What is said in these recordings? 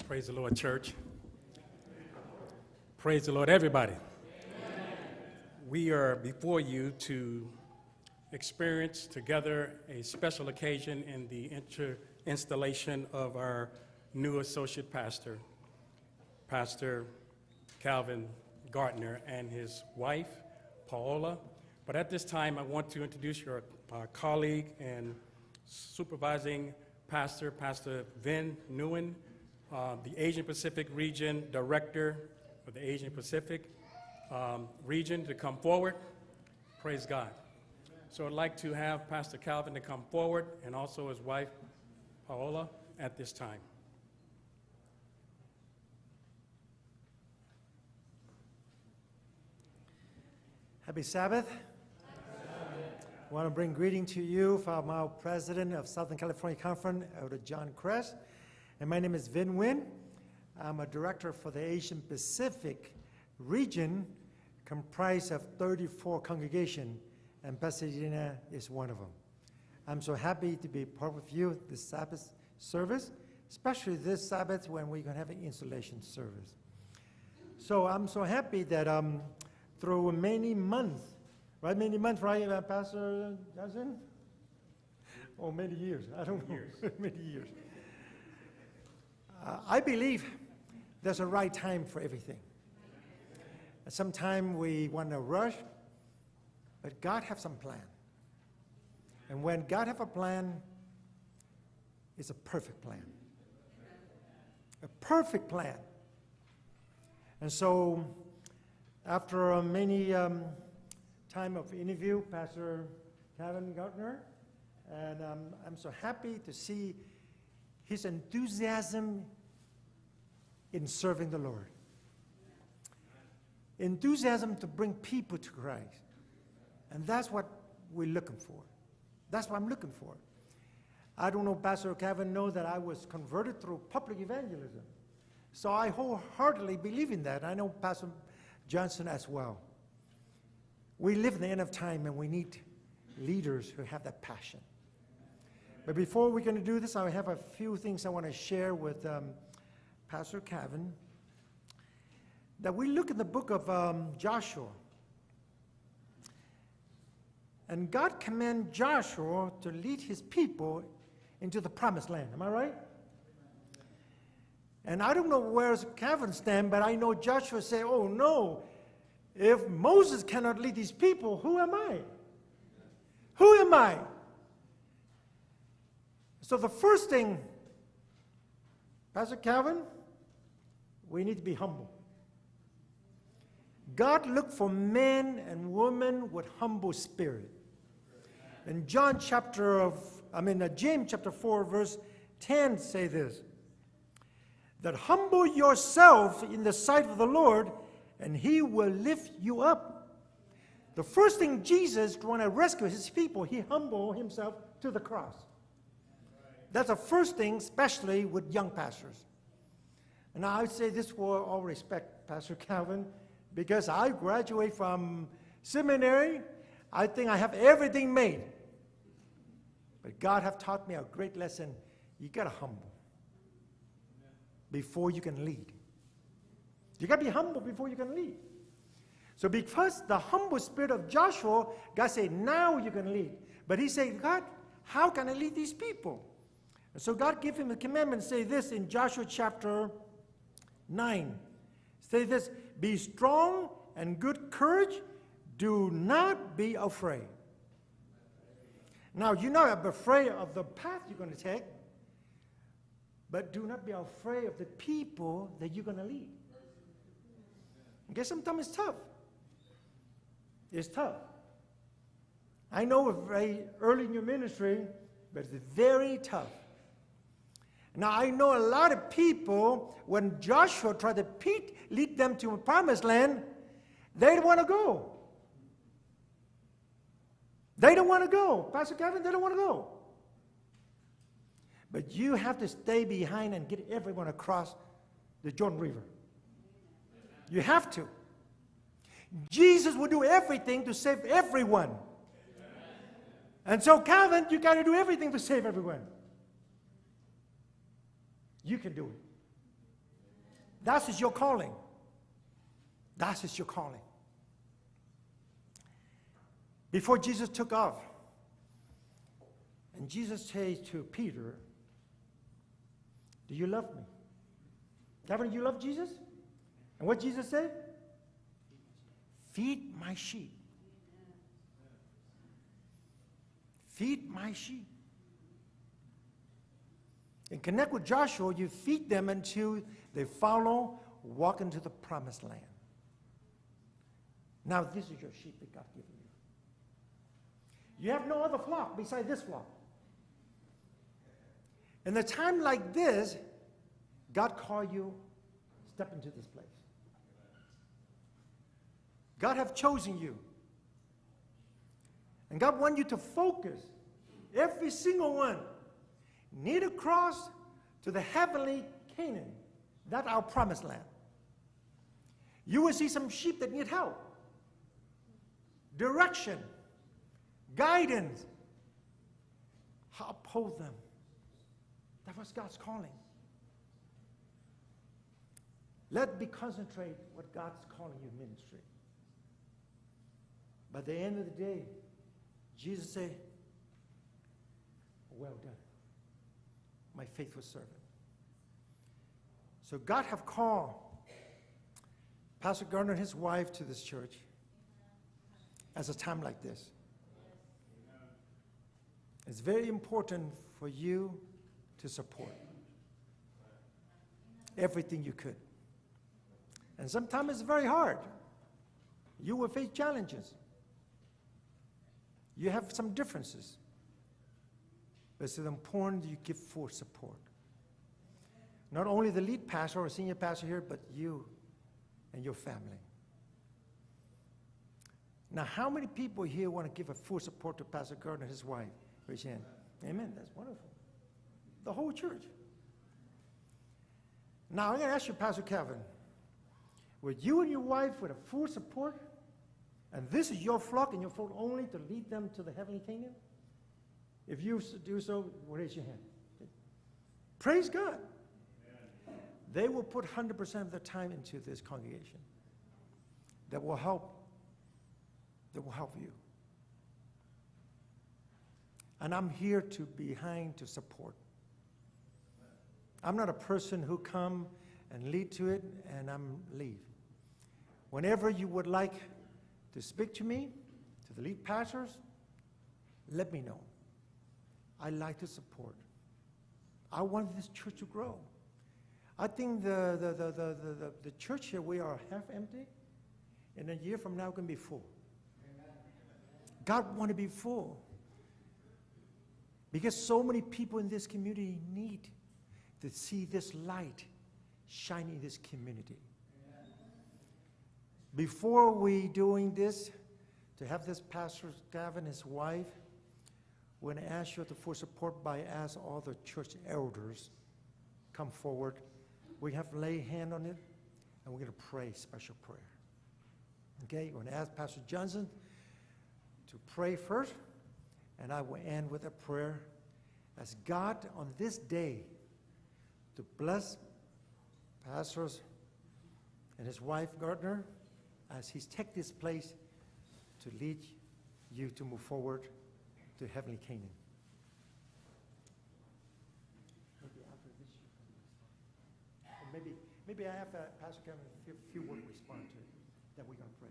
Praise the Lord, church. Praise the Lord, everybody. Amen. We are before you to experience together a special occasion in the installation of our new associate pastor, Pastor Calvin Gardner, and his wife, Paola. But at this time, I want to introduce your colleague and supervising pastor, Pastor Vin Nguyen, the Asian Pacific Region Director of the Asian Pacific region, to come forward. Praise God. So I'd like to have Pastor Calvin to come forward, and also his wife, Paola, at this time. Happy Sabbath. I want to bring greeting to you from our president of Southern California Conference, Elder John Kress. And my name is Vin Nguyen. I'm a director for the Asian Pacific region, comprised of 34 congregations, and Pasadena is one of them. I'm so happy to be part with you this Sabbath service, especially this Sabbath when we're going to have an installation service. So I'm so happy that through many months, right, Pastor Johnson? Oh, many years. I don't know. Many years. I believe there's a right time for everything. Sometimes we want to rush, but God has some plan. And when God has a plan, it's a perfect plan. A perfect plan. And so, after many time of interview, Pastor Calvin Gardner, and I'm so happy to see his enthusiasm in serving the Lord. Enthusiasm to bring people to Christ. And that's what we're looking for. That's what I'm looking for. I don't know, Pastor Calvin knows that I was converted through public evangelism. So I wholeheartedly believe in that. I know Pastor Johnson as well. We live in the end of time, and we need leaders who have that passion. But before we're going to do this, I have a few things I want to share with Pastor Calvin. That we look in the book of Joshua. And God commanded Joshua to lead his people into the promised land. Am I right? And I don't know where Calvin stands, but I know Joshua said, oh no, if Moses cannot lead these people, who am I? Who am I? So the first thing, Pastor Calvin, we need to be humble. God looked for men and women with humble spirit. In James chapter 4, verse 10 say this, that humble yourself in the sight of the Lord, and he will lift you up. The first thing Jesus, want to rescue his people, he humbled himself to the cross. That's the first thing, especially with young pastors. And I would say this with all respect, Pastor Calvin, because I graduated from seminary. I think I have everything made. But God have taught me a great lesson. You got to humble before you can lead. You got to be humble before you can lead. So because the humble spirit of Joshua, God said, now you can lead. But he said, God, how can I lead these people? And so God gave him a commandment, say this in Joshua chapter 9. Say this, be strong and good courage. Do not be afraid. Now, you're not afraid of the path you're going to take, but do not be afraid of the people that you're going to lead. Okay, sometimes it's tough. It's tough. I know it's very early in your ministry, but it's very tough. Now, I know a lot of people, when Joshua tried to lead them to a promised land, they don't want to go. They don't want to go. Pastor Kevin, they don't want to go. But you have to stay behind and get everyone across the Jordan River. You have to. Jesus will do everything to save everyone. And so, Calvin, you got to do everything to save everyone. You can do it. That is your calling. That is your calling. Before Jesus took off, and Jesus said to Peter, do you love me? Haven't you loved Jesus? And what Jesus said? Feed my sheep. Feed my sheep. And connect with Joshua, you feed them until they follow, walk into the promised land. Now this is your sheep that God given you. You have no other flock beside this flock. In a time like this, God called you, step into this place. God have chosen you. And God wants you to focus, every single one, need to cross to the heavenly Canaan. That's our promised land. You will see some sheep that need help, direction, guidance. Uphold them. That was God's calling. Let me concentrate what God's calling you ministry. By the end of the day, Jesus said, well done, my faithful servant. So God have called Pastor Gardner and his wife to this church as a time like this. It's very important for you to support everything you could. And sometimes it's very hard. You will face challenges. You have some differences. But it's important that you give full support. Not only the lead pastor or senior pastor here, but you and your family. Now, how many people here want to give a full support to Pastor Gardner and his wife? Raise your hand. Amen. That's wonderful. The whole church. Now, I'm going to ask you, Pastor Calvin, would you and your wife with a full support, and this is your flock and your flock only to lead them to the heavenly Canaan? If you do so, raise your hand. Praise God. Amen. They will put 100% of their time into this congregation. That will help. That will help you. And I'm here to behind to support. I'm not a person who come and lead to it and I'm leave. Whenever you would like to speak to me, to the lead pastors, let me know. I like to support. I want this church to grow. I think the church here, we are half empty. In a year from now, going to be full. Amen. God want to be full. Because so many people in this community need to see this light shining in this community. Amen. Before we doing this, to have this Pastor Gavin, his wife, we're going to ask you for support by ask all the church elders come forward. We have to lay hand on it, and we're going to pray special prayer. Okay, we're going to ask Pastor Johnson to pray first, and I will end with a prayer. As God on this day to bless pastors and his wife Gardner as he's take this place to lead you to move forward to heavenly Canaan. Maybe I have Pastor Kevin a few words to respond to it, then we're going to pray.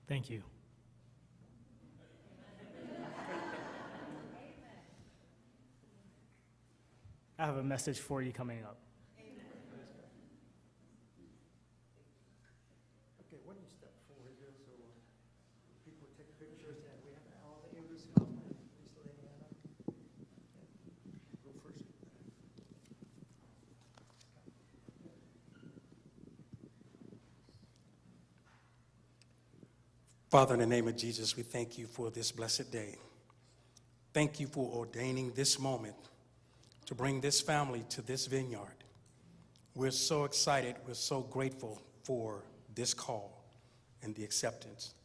Thank you. I have a message for you coming up. Okay, why don't you step forward here so people take pictures and we have all the elders help. Please lay your hand up. Go first. Father, in the name of Jesus, we thank you for this blessed day. Thank you for ordaining this moment to bring this family to this vineyard. We're so excited. We're so grateful for this call and the acceptance.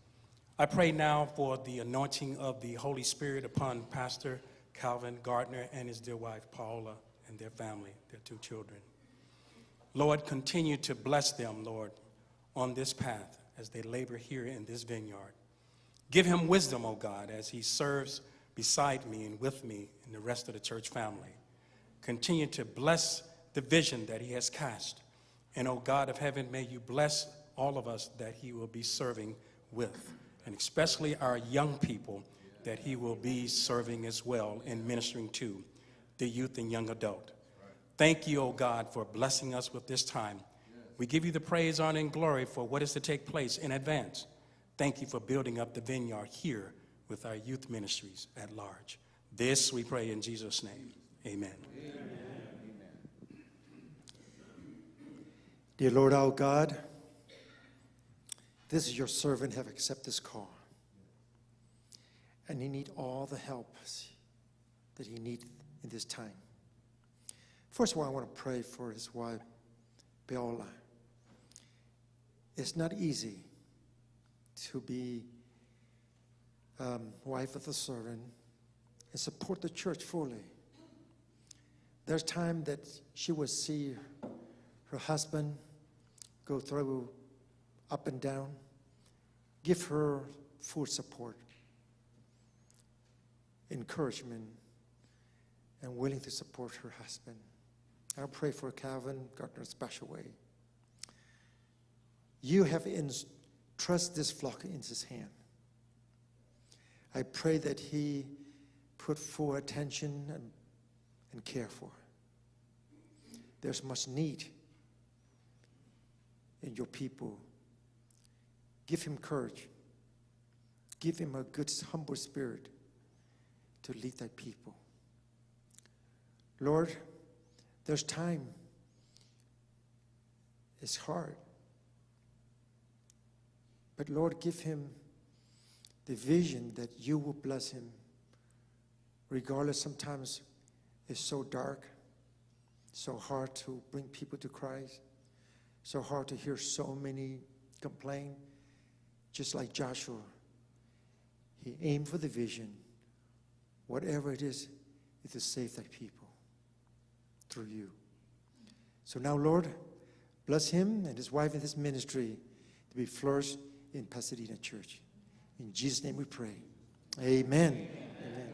I pray now for the anointing of the Holy Spirit upon Pastor Calvin Gardner and his dear wife, Paola, and their family, their 2 children. Lord, continue to bless them, Lord, on this path as they labor here in this vineyard. Give him wisdom, O God, as he serves beside me and with me and the rest of the church family. Continue to bless the vision that he has cast. And, O God of heaven, may you bless all of us that he will be serving with, and especially our young people that he will be serving as well and ministering to the youth and young adult. Thank you, O God, for blessing us with this time. We give you the praise, honor, and glory for what is to take place in advance. Thank you for building up the vineyard here with our youth ministries at large. This we pray in Jesus' name. Amen. Dear Lord our God, this is your servant have accepted this call. And he need all the help that he need in this time. First of all, I want to pray for his wife, Paola. It's not easy to be wife of the servant and support the church fully. There's time that she will see her husband go through up and down. Give her full support, encouragement, and willing to support her husband. I'll pray for Calvin Gardner in a special way. You have entrusted this flock in his hand. I pray that he put full attention and care for. There's much need in your people. Give him courage. Give him a good, humble spirit to lead thy people. Lord, there's time. It's hard. But Lord, give him the vision that you will bless him. Regardless, sometimes it's so dark, so hard to bring people to Christ, so hard to hear so many complain. Just like Joshua, he aimed for the vision. Whatever it is to save thy people through you. So now, Lord, bless him and his wife and his ministry to be flourished in Pasadena Church. In Jesus' name we pray. Amen. Amen.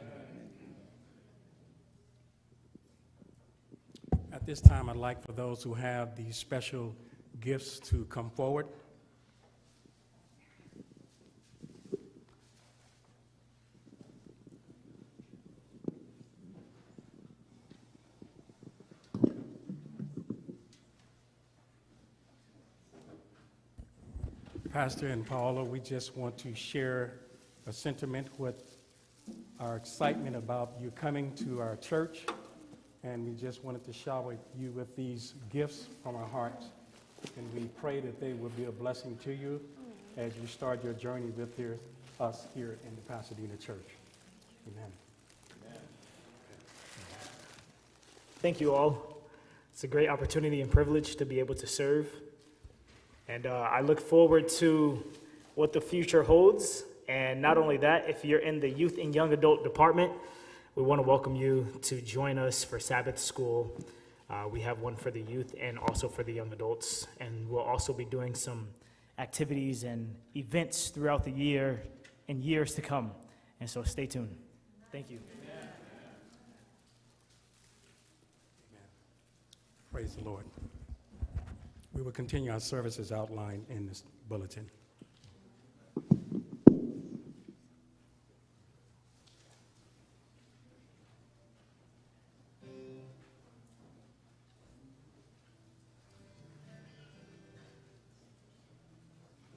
At this time, I'd like for those who have these special gifts to come forward. Pastor and Paola, we just want to share a sentiment with our excitement about you coming to our church, and we just wanted to shower you with these gifts from our hearts, and we pray that they will be a blessing to you as you start your journey with us here in the Pasadena church. Amen. Thank you all. It's a great opportunity and privilege to be able to serve. And I look forward to what the future holds. And not only that, if you're in the youth and young adult department, we want to welcome you to join us for Sabbath school. We have one for the youth and also for the young adults. And we'll also be doing some activities and events throughout the year and years to come. And so stay tuned. Thank you. Amen. Praise the Lord. We will continue our services outlined in this bulletin.